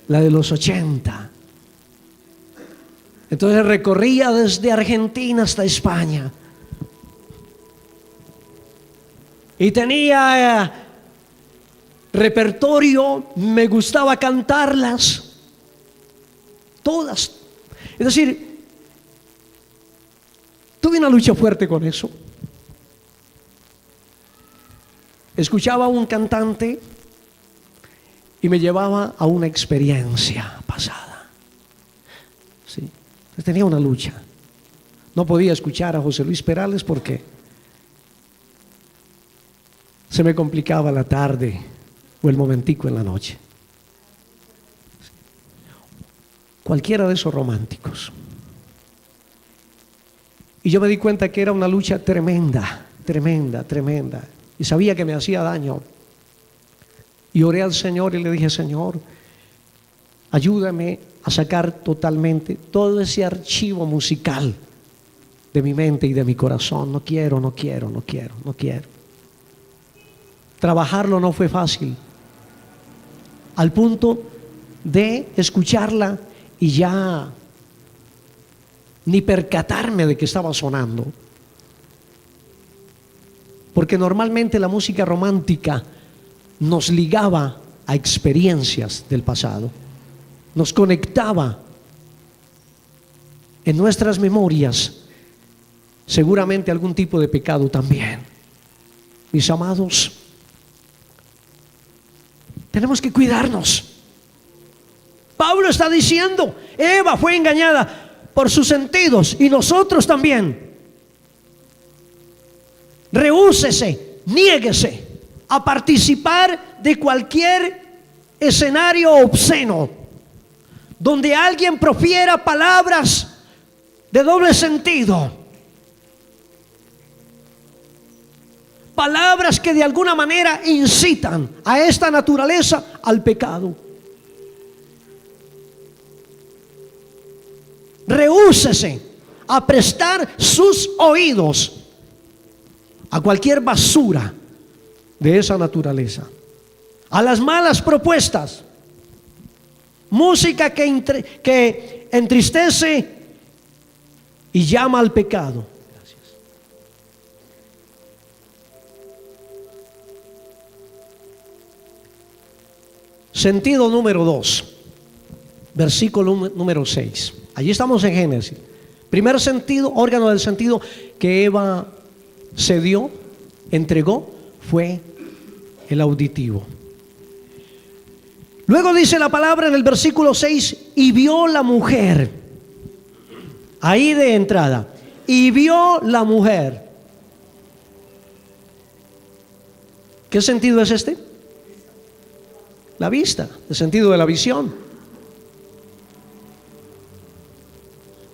la de los 80. Entonces recorría desde Argentina hasta España. Y tenía repertorio, me gustaba cantarlas, todas. Es decir, tuve una lucha fuerte con eso. Escuchaba a un cantante y me llevaba a una experiencia pasada. Sí, tenía una lucha. No podía escuchar a José Luis Perales porque se me complicaba la tarde o el momentico en la noche. Cualquiera de esos románticos. Y yo me di cuenta que era una lucha tremenda, tremenda, tremenda. Y sabía que me hacía daño. Y oré al Señor y le dije: Señor, ayúdame a sacar totalmente todo ese archivo musical de mi mente y de mi corazón. No quiero. Trabajarlo no fue fácil, al punto de escucharla y ya ni percatarme de que estaba sonando. Porque normalmente la música romántica nos ligaba a experiencias del pasado, nos conectaba en nuestras memorias, seguramente algún tipo de pecado también. Mis amados, tenemos que cuidarnos. Pablo está diciendo: Eva fue engañada por sus sentidos y nosotros también. Rehúsese, niéguese a participar de cualquier escenario obsceno donde alguien profiera palabras de doble sentido, palabras que de alguna manera incitan a esta naturaleza al pecado. Rehúsese a prestar sus oídos a cualquier basura de esa naturaleza, a las malas propuestas, música que entristece y llama al pecado. Gracias. Sentido número 2, versículo número 6. Allí estamos en Génesis. Primer sentido, órgano del sentido que Eva cedió, entregó, fue el auditivo. Luego dice la palabra en el versículo 6: y vio la mujer. Ahí de entrada, y vio la mujer. ¿Qué sentido es este? La vista, el sentido de la visión.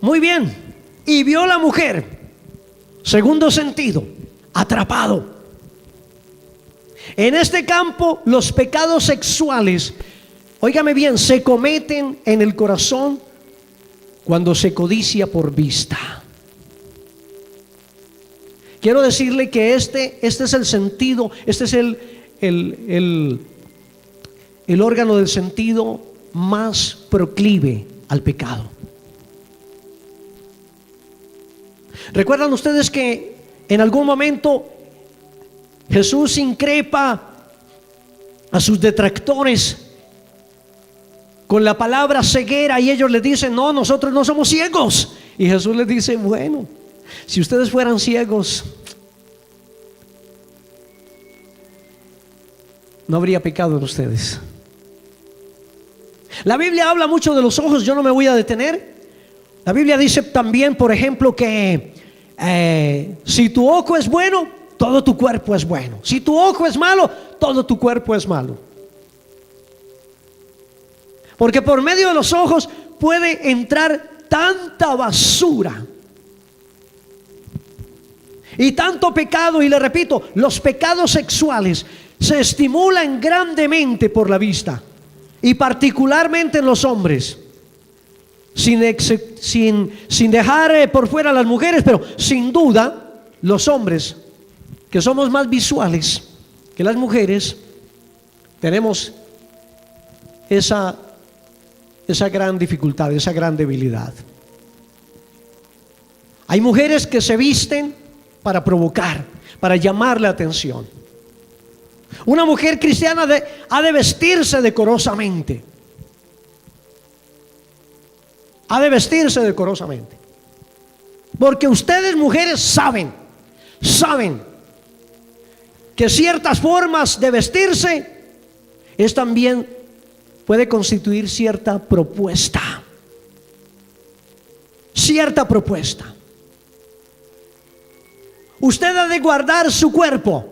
Muy bien, y vio la mujer. Segundo sentido, atrapado. En este campo, los pecados sexuales, óigame bien, se cometen en el corazón cuando se codicia por vista. Quiero decirle que este es el sentido, este es el órgano del sentido más proclive al pecado. ¿Recuerdan ustedes que en algún momento Jesús increpa a sus detractores con la palabra ceguera y ellos le dicen: no, nosotros no somos ciegos? Y Jesús les dice: bueno, si ustedes fueran ciegos, no habría pecado en ustedes. La Biblia habla mucho de los ojos, yo no me voy a detener. La Biblia dice también, por ejemplo, que si tu ojo es bueno, todo tu cuerpo es bueno. Si tu ojo es malo, todo tu cuerpo es malo. Porque por medio de los ojos puede entrar tanta basura y tanto pecado. Y le repito, los pecados sexuales se estimulan grandemente por la vista, y particularmente en los hombres. Sin dejar por fuera a las mujeres, pero sin duda los hombres, que somos más visuales que las mujeres, tenemos esa gran dificultad, esa gran debilidad. Hay mujeres que se visten para provocar, para llamar la atención. Una mujer cristiana ha de vestirse decorosamente. Ha de vestirse decorosamente. Porque ustedes, mujeres, saben que ciertas formas de vestirse es también, puede constituir cierta propuesta. Cierta propuesta. Usted ha de guardar su cuerpo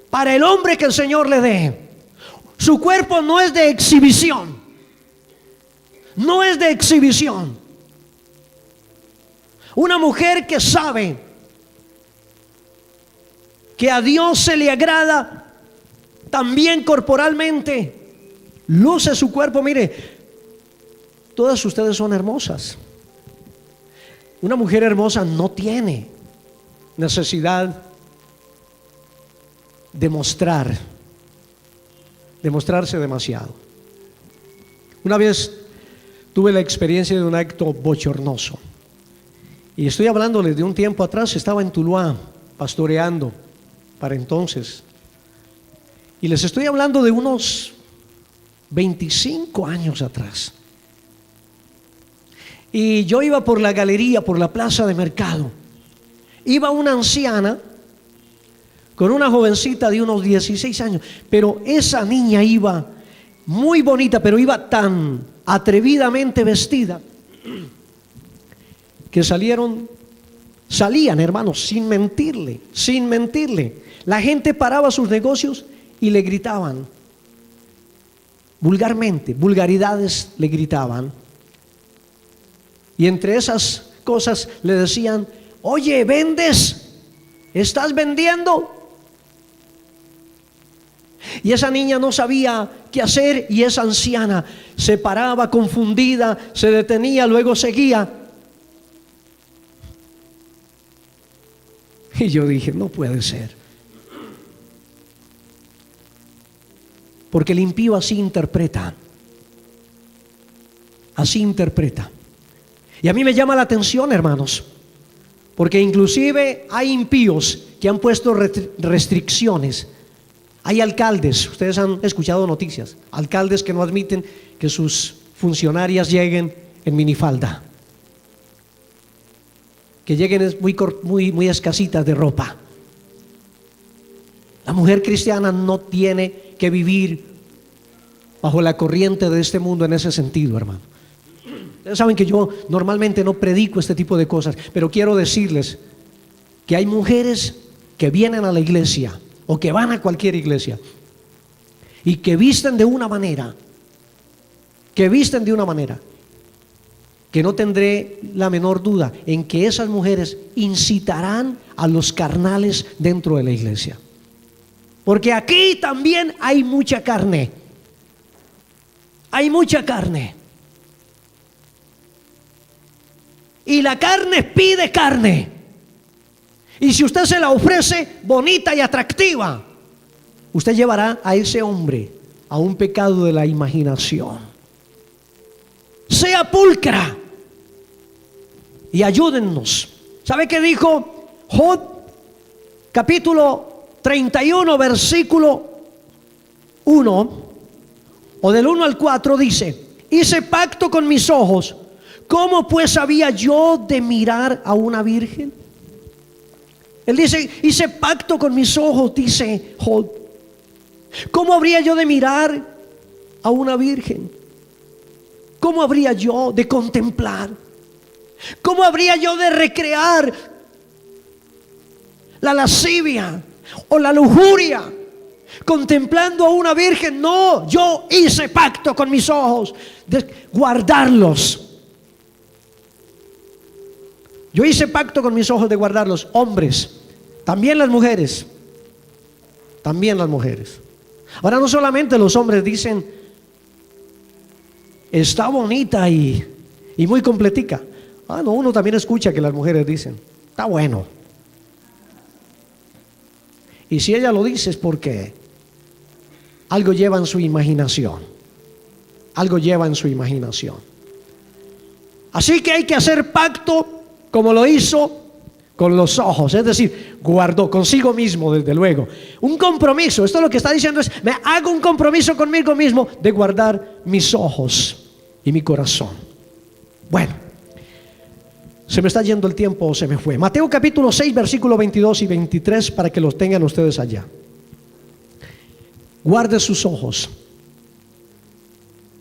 para el hombre que el Señor le dé. Su cuerpo no es de exhibición. No es de exhibición. Una mujer que sabe que a Dios se le agrada también corporalmente, luce su cuerpo. Mire, todas ustedes son hermosas. Una mujer hermosa no tiene necesidad de mostrarse demasiado. Una vez tuve la experiencia de un acto bochornoso, y estoy hablándoles de un tiempo atrás. Estaba en Tuluá pastoreando para entonces, y les estoy hablando de unos 25 años atrás. Y yo iba por la galería, por la plaza de mercado. Iba una anciana con una jovencita de unos 16 años, pero esa niña iba muy bonita, pero iba tan atrevidamente vestida que salían, hermanos, sin mentirle. La gente paraba sus negocios y le gritaban vulgarmente, vulgaridades le gritaban. Y entre esas cosas le decían: oye, ¿vendes? ¿Estás vendiendo? Y esa niña no sabía qué hacer, y esa anciana se paraba confundida, se detenía, luego seguía. Y yo dije: no puede ser. Porque el impío así interpreta. Así interpreta. Y a mí me llama la atención, hermanos, porque inclusive hay impíos que han puesto restricciones. Hay alcaldes, ustedes han escuchado noticias, alcaldes que no admiten que sus funcionarias lleguen en minifalda, que lleguen muy escasitas de ropa. La mujer cristiana no tiene que vivir bajo la corriente de este mundo en ese sentido, hermano. Ustedes saben que yo normalmente no predico este tipo de cosas, pero quiero decirles que hay mujeres que vienen a la iglesia o que van a cualquier iglesia y que visten de una manera, que no tendré la menor duda en que esas mujeres incitarán a los carnales dentro de la iglesia. Porque aquí también hay mucha carne. Hay mucha carne. Y la carne pide carne. Y si usted se la ofrece bonita y atractiva, usted llevará a ese hombre a un pecado de la imaginación. Sea pulcra y ayúdennos. ¿Sabe qué dijo Job? Capítulo 31, versículo 1, o del 1 al 4, dice: hice pacto con mis ojos, ¿cómo pues había yo de mirar a una virgen? Él dice: hice pacto con mis ojos, dice Job. ¿Cómo habría yo de mirar a una virgen? ¿Cómo habría yo de contemplar? ¿Cómo habría yo de recrear la lascivia o la lujuria contemplando a una virgen? No, yo hice pacto con mis ojos de guardarlos. Yo hice pacto con mis ojos de guardarlos. Hombres, también las mujeres. También las mujeres. Ahora no solamente los hombres dicen: está bonita y muy completica. Ah, no, uno también escucha que las mujeres dicen: está bueno. Y si ella lo dice es porque algo lleva en su imaginación. Algo lleva en su imaginación. Así que hay que hacer pacto como lo hizo con los ojos, es decir, guardó consigo mismo, desde luego, un compromiso. Esto lo que está diciendo es: me hago un compromiso conmigo mismo de guardar mis ojos y mi corazón. Bueno, se me está yendo el tiempo o se me fue. Mateo capítulo 6, versículo 22 y 23, para que los tengan ustedes allá. Guarde sus ojos.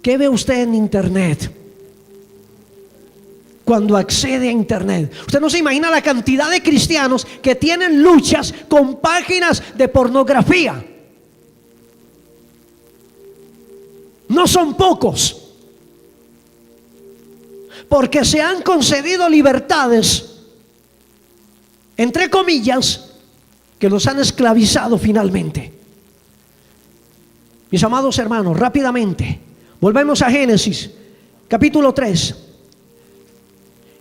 ¿Qué ve usted en internet? Cuando accede a internet, usted no se imagina la cantidad de cristianos que tienen luchas con páginas de pornografía. No son pocos, porque se han concedido libertades entre comillas, que los han esclavizado finalmente. Mis amados hermanos, rápidamente, volvemos a Génesis, capítulo 3.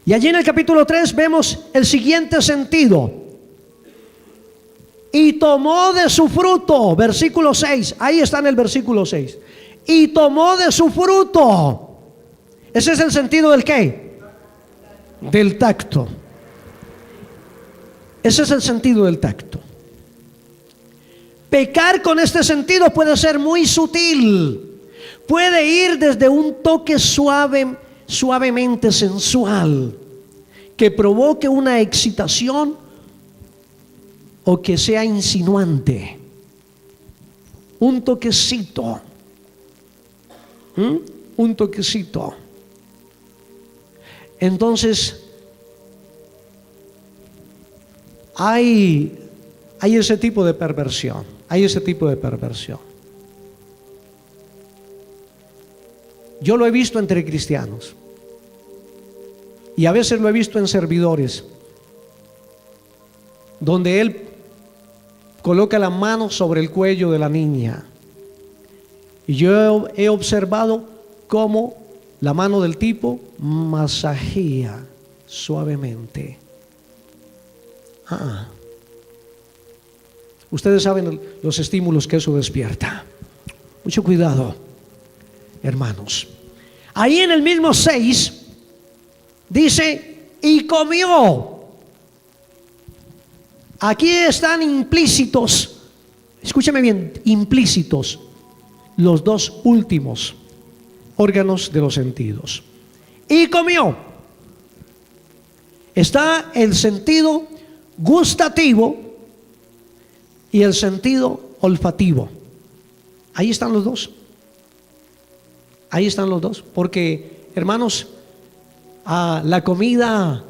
Y allí en el capítulo 3 vemos el siguiente sentido. Y tomó de su fruto, versículo 6, ahí está en el versículo 6. Y tomó de su fruto. Ese es el sentido del ¿qué? Del tacto. Ese es el sentido del tacto. Pecar con este sentido puede ser muy sutil. Puede ir desde un toque suavemente sensual, que provoque una excitación o que sea insinuante. Un toquecito. Un toquecito. Entonces, hay ese tipo de perversión. Hay ese tipo de perversión. Yo lo he visto entre cristianos. Y a veces lo he visto en servidores, donde él coloca la mano sobre el cuello de la niña. Y yo he observado cómo la mano del tipo masajea suavemente. Ustedes saben los estímulos que eso despierta. Mucho cuidado, hermanos. Ahí en el mismo 6 dice, y comió. Aquí están implícitos, escúchame bien, implícitos los dos últimos órganos de los sentidos. Y comió. Está el sentido gustativo y el sentido olfativo. Ahí están los dos. Ahí están los dos. Porque, hermanos, la comida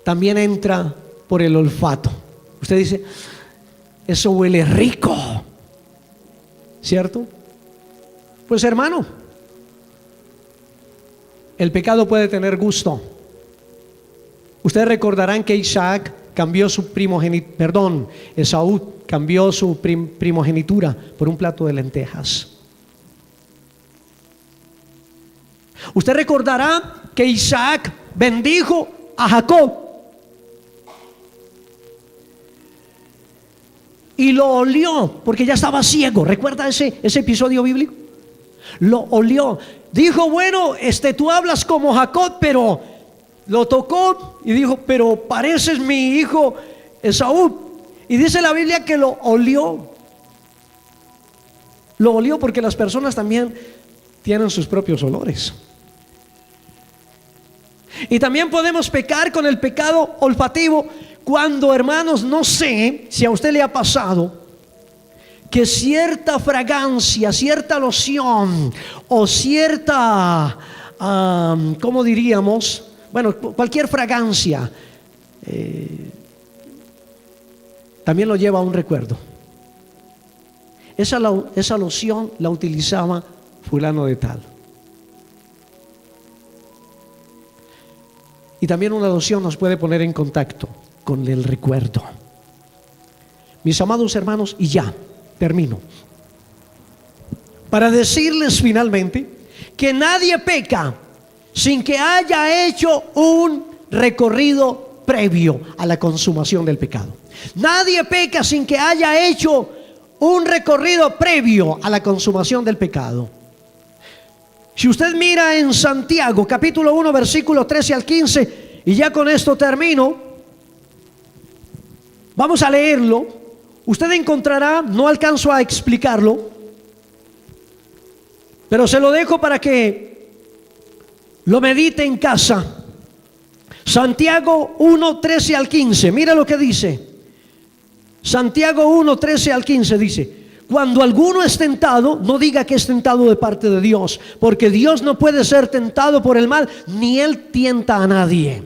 también entra por el olfato. Usted dice, eso huele rico, ¿cierto? Pues, hermano, el pecado puede tener gusto. Ustedes recordarán que Esaú cambió su primogenitura por un plato de lentejas. Usted recordará que Isaac bendijo a Jacob y lo olió porque ya estaba ciego. ¿Recuerda ese episodio bíblico? Lo olió. Dijo, bueno, tú hablas como Jacob, pero lo tocó y dijo, pero pareces mi hijo Esaú. Y dice la Biblia que lo olió. Lo olió porque las personas también tienen sus propios olores. Y también podemos pecar con el pecado olfativo cuando, hermanos, no sé si a usted le ha pasado que cierta fragancia, cierta loción o cierta, ¿cómo diríamos? Bueno, cualquier fragancia también lo lleva a un recuerdo. Esa loción la utilizaba fulano de tal. Y también una loción nos puede poner en contacto con el recuerdo. Mis amados hermanos, y ya termino, para decirles finalmente que nadie peca sin que haya hecho un recorrido previo a la consumación del pecado. Nadie peca sin que haya hecho un recorrido previo a la consumación del pecado. Si usted mira en Santiago, capítulo 1, versículo 13 al 15, y ya con esto termino, vamos a leerlo. Usted encontrará, no alcanzo a explicarlo, pero se lo dejo para que lo medite en casa. Santiago 1, 13 al 15, mira lo que dice. Santiago 1, 13 al 15 dice: cuando alguno es tentado, no diga que es tentado de parte de Dios, porque Dios no puede ser tentado por el mal, ni Él tienta a nadie,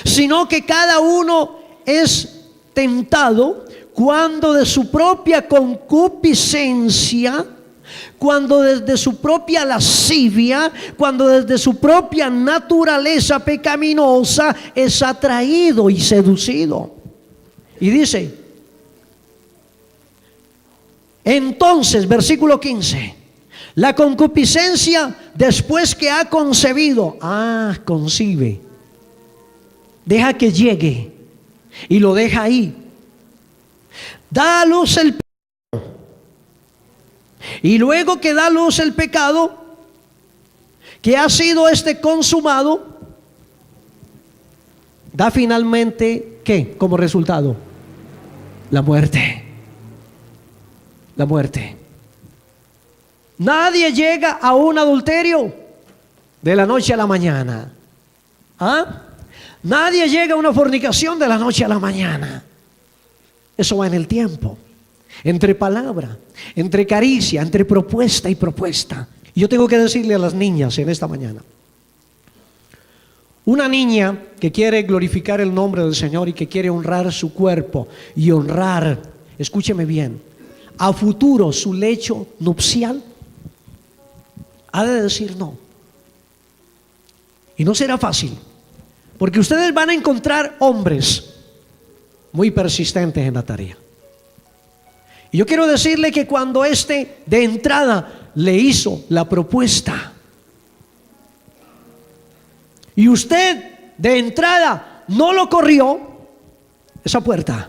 sino que cada uno es tentado cuando de su propia concupiscencia, cuando desde su propia lascivia, cuando desde su propia naturaleza pecaminosa es atraído y seducido. Y dice, entonces, versículo 15, la concupiscencia después que ha concebido, concibe, deja que llegue y lo deja ahí, da a luz el pecado, y luego que da a luz el pecado, que ha sido consumado, da finalmente, ¿qué? Como resultado, la muerte. La muerte. Nadie llega a un adulterio de la noche a la mañana. Nadie llega a una fornicación de la noche a la mañana. Eso va en el tiempo, entre palabra, entre caricia, entre propuesta y propuesta. Y yo tengo que decirle a las niñas en esta mañana, una niña que quiere glorificar el nombre del Señor y que quiere honrar su cuerpo y honrar, escúcheme bien, a futuro su lecho nupcial, ha de decir no. Y no será fácil, porque ustedes van a encontrar hombres muy persistentes en la tarea. Y yo quiero decirle que cuando de entrada le hizo la propuesta, y usted de entrada no lo corrió, esa puerta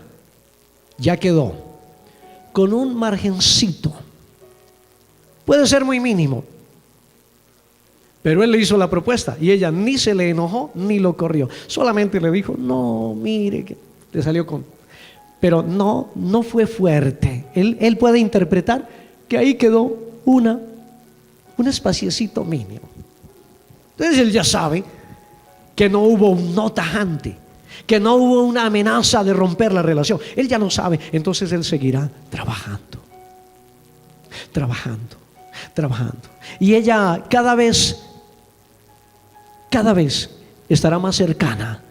ya quedó con un margencito. Puede ser muy mínimo, pero él le hizo la propuesta y ella ni se le enojó ni lo corrió. Solamente le dijo, no, mire, que le salió con... Pero no fue fuerte. Él puede interpretar que ahí quedó un espaciecito mínimo. Entonces él ya sabe que no hubo un no tajante, que no hubo una amenaza de romper la relación. Él ya lo sabe, entonces él seguirá trabajando. Y ella cada vez estará más cercana,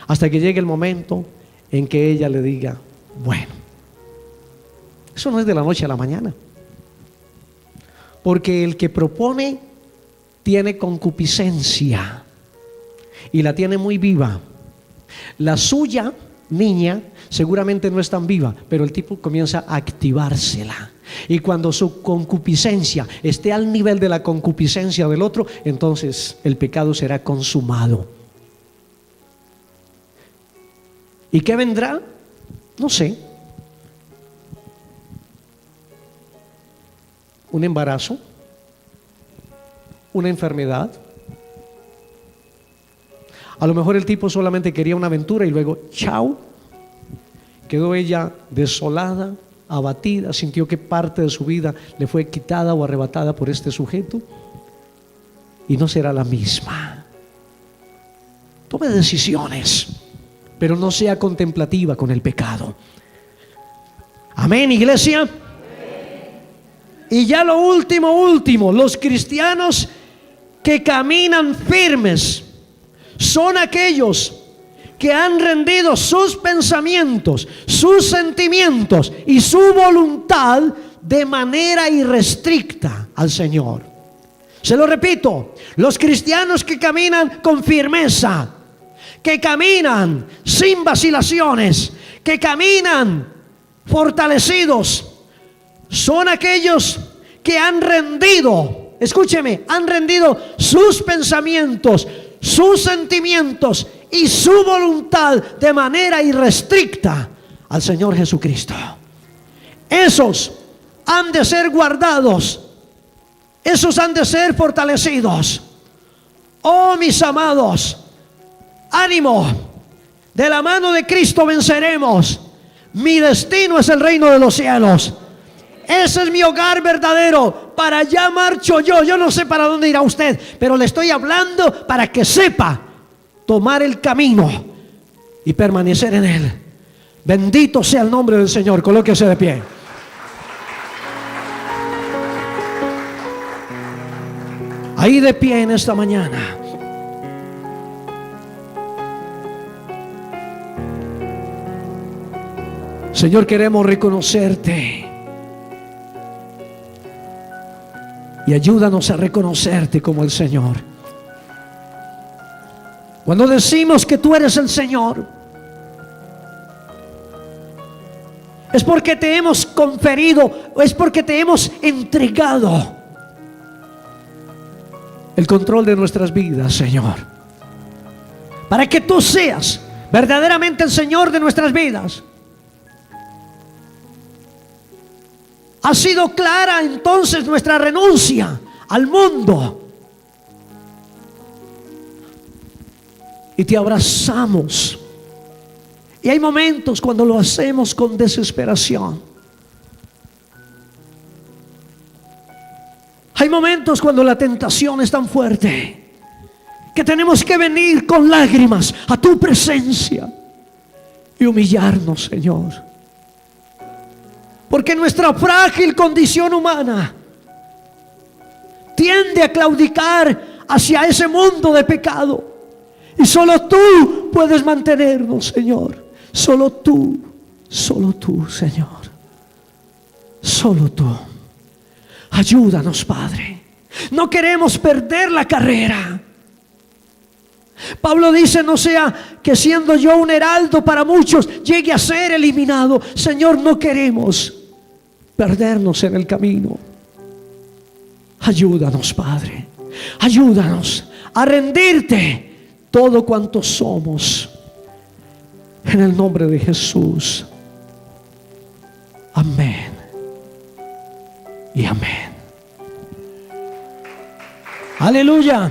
hasta que llegue el momento en que ella le diga, bueno, eso no es de la noche a la mañana, porque el que propone tiene concupiscencia y la tiene muy viva. La suya, niña, seguramente no es tan viva, pero el tipo comienza a activársela. Y cuando su concupiscencia esté al nivel de la concupiscencia del otro, entonces el pecado será consumado. ¿Y qué vendrá? No sé. Un embarazo, una enfermedad. A lo mejor el tipo solamente quería una aventura y luego, chao. Quedó ella desolada, abatida, sintió que parte de su vida le fue quitada o arrebatada por este sujeto y no será la misma. Tome decisiones, pero no sea contemplativa con el pecado. Amén, iglesia. Amén. Y ya lo último, los cristianos que caminan firmes son aquellos que han rendido sus pensamientos, sus sentimientos y su voluntad de manera irrestricta al Señor. Se lo repito, los cristianos que caminan con firmeza, que caminan sin vacilaciones, que caminan fortalecidos, son aquellos que han rendido, escúcheme, han rendido sus pensamientos, sus sentimientos y su voluntad de manera irrestricta al Señor Jesucristo. Esos han de ser guardados, esos han de ser fortalecidos. Oh, mis amados, ánimo, de la mano de Cristo venceremos. Mi destino es el reino de los cielos. Ese es mi hogar verdadero. Para allá marcho yo. Yo no sé para dónde irá usted, pero le estoy hablando para que sepa tomar el camino y permanecer en él. Bendito sea el nombre del Señor. Colóquese de pie. Ahí de pie en esta mañana. Señor, queremos reconocerte. Y ayúdanos a reconocerte como el Señor. Cuando decimos que tú eres el Señor, es porque te hemos conferido, es porque te hemos entregado el control de nuestras vidas, Señor, para que tú seas verdaderamente el Señor de nuestras vidas. Ha sido clara entonces nuestra renuncia al mundo y te abrazamos. Y hay momentos cuando lo hacemos con desesperación. Hay momentos cuando la tentación es tan fuerte que tenemos que venir con lágrimas a tu presencia y humillarnos, Señor. Porque nuestra frágil condición humana tiende a claudicar hacia ese mundo de pecado. Y solo tú puedes mantenernos, Señor. Solo tú, Señor. Solo tú. Ayúdanos, Padre. No queremos perder la carrera. Pablo dice: no sea que siendo yo un heraldo para muchos llegue a ser eliminado. Señor, no queremos perdernos en el camino. Ayúdanos, Padre. Ayúdanos a rendirte todo cuanto somos, en el nombre de Jesús. Amén y amén. Aleluya.